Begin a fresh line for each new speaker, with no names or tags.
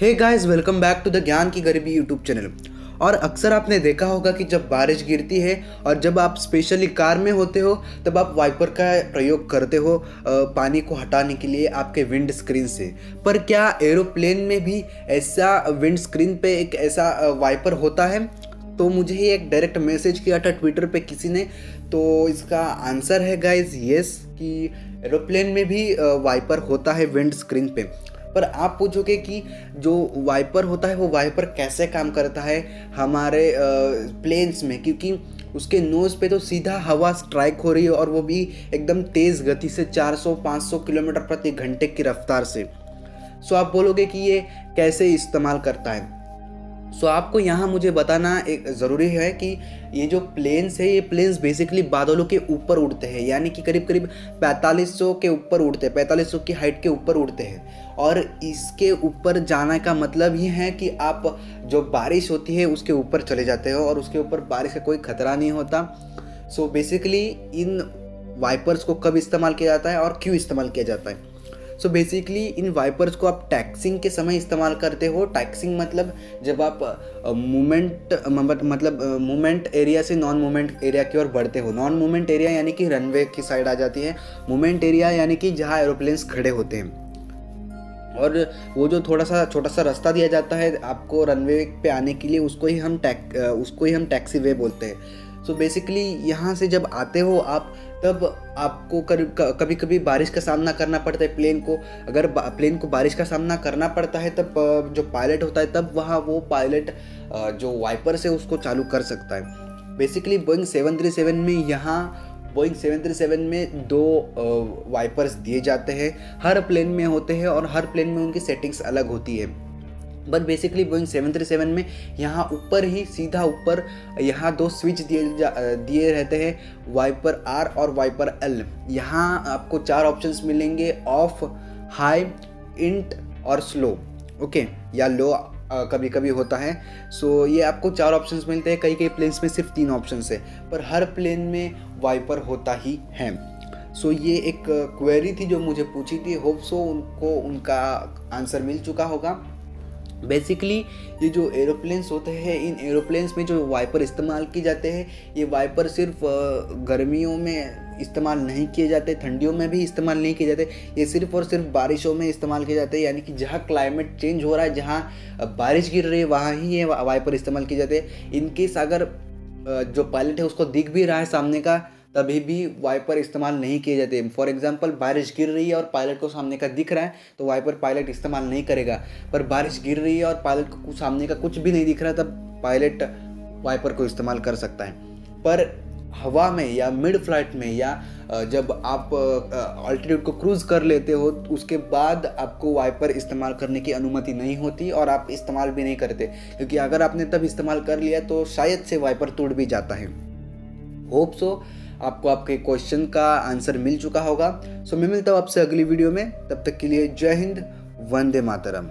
Hey guys, welcome back to the ज्ञान की गरीबी यूट्यूब चैनल। और अक्सर आपने देखा होगा कि जब बारिश गिरती है और जब आप स्पेशली कार में होते हो तब आप वाइपर का प्रयोग करते हो पानी को हटाने के लिए आपके विंड स्क्रीन से। पर क्या एरोप्लेन में भी ऐसा विंड स्क्रीन पे एक ऐसा वाइपर होता है? तो मुझे ही एक डायरेक्ट मैसेज किया था ट्विटर पे किसी ने। तो इसका आंसर है गाइज यस, कि एरोप्लेन में भी वाइपर होता है विंड स्क्रीन पे। पर आप पूछोगे कि जो वाइपर होता है वो वाइपर कैसे काम करता है हमारे प्लेन्स में, क्योंकि उसके नोज़ पे तो सीधा हवा स्ट्राइक हो रही है और वो भी एकदम तेज़ गति से 400-500 किलोमीटर प्रति घंटे की रफ्तार से। सो आप बोलोगे कि ये कैसे इस्तेमाल करता है। सो आपको यहाँ मुझे बताना एक ज़रूरी है कि ये जो प्लेन्स है, ये प्लेन्स बेसिकली बादलों के ऊपर उड़ते हैं, यानी कि करीब करीब 4500 के ऊपर उड़ते हैं, 4500 की हाइट के ऊपर उड़ते हैं। और इसके ऊपर जाने का मतलब ये है कि आप जो बारिश होती है उसके ऊपर चले जाते हो और उसके ऊपर बारिश का कोई खतरा नहीं होता। सो बेसिकली इन वाइपर्स को कब इस्तेमाल किया जाता है और क्यों इस्तेमाल किया जाता है? सो बेसिकली इन वाइपर्स को आप टैक्सिंग के समय इस्तेमाल करते हो। टैक्सिंग मतलब जब आप मूवमेंट एरिया से नॉन मूवमेंट एरिया की ओर बढ़ते हो। नॉन मूवमेंट एरिया यानी कि रनवे की साइड आ जाती है। मूवमेंट एरिया यानी कि जहाँ एरोप्लेन्स खड़े होते हैं और वो जो छोटा सा रास्ता दिया जाता है आपको रनवे पे आने के लिए, उसको ही हम टैक्सी वे बोलते हैं। सो बेसिकली यहाँ से जब आते हो आप, तब आपको कभी कभी बारिश का सामना करना पड़ता है प्लेन को। अगर प्लेन को बारिश का सामना करना पड़ता है तब जो पायलट होता है, तब वहाँ वो पायलट जो वाइपर से उसको चालू कर सकता है। बेसिकली बोइंग 737 में 2 वाइपर्स दिए जाते हैं, हर प्लेन में होते हैं और हर प्लेन में उनकी सेटिंग्स अलग होती है। बट बेसिकली बोइंग 737 में यहाँ ऊपर ही सीधा ऊपर यहाँ 2 स्विच दिए रहते हैं, वाइपर आर और वाइपर एल। यहाँ आपको 4 ऑप्शंस मिलेंगे, ऑफ, हाई, इंट और स्लो, ओके, या लो कभी कभी होता है। सो ये आपको 4 ऑप्शंस मिलते हैं। कई प्लेन्स में सिर्फ 3 ऑप्शंस है, पर हर प्लेन में वाइपर होता ही है। सो ये एक क्वेरी थी जो मुझे पूछी थी, होप सो उनको उनका आंसर मिल चुका होगा। बेसिकली ये जो एरोप्लेन्स होते हैं, इन एरोप्लेन्स में जो वाइपर इस्तेमाल किए जाते हैं, ये वाइपर सिर्फ गर्मियों में इस्तेमाल नहीं किए जाते, ठंडियों में भी इस्तेमाल नहीं किए जाते। ये सिर्फ और सिर्फ बारिशों में इस्तेमाल किए जाते हैं, यानी कि जहाँ क्लाइमेट चेंज हो रहा है, जहाँ बारिश गिर रही है, वहाँ ही ये वाइपर इस्तेमाल किए जाते हैं। इनकेस अगर जो पायलट है उसको दिख भी रहा है सामने का, तभी भी वाइपर इस्तेमाल नहीं किए जाते। फॉर एग्जांपल बारिश गिर रही है और पायलट को सामने का दिख रहा है तो वाइपर पायलट इस्तेमाल नहीं करेगा। पर बारिश गिर रही है और पायलट को सामने का कुछ भी नहीं दिख रहा, तब पायलट वाइपर को इस्तेमाल कर सकता है। पर हवा में या मिड फ्लाइट में या जब आप अल्टीट्यूड को क्रूज कर लेते हो, उसके बाद आपको वाइपर इस्तेमाल करने की अनुमति नहीं होती और आप इस्तेमाल भी नहीं करते, क्योंकि अगर आपने तब इस्तेमाल कर लिया तो शायद से वाइपर टूट भी जाता है। होप सो आपको आपके क्वेश्चन का आंसर मिल चुका होगा। सो मैं मिलता हूँ आपसे अगली वीडियो में, तब तक के लिए जय हिंद, वंदे मातरम।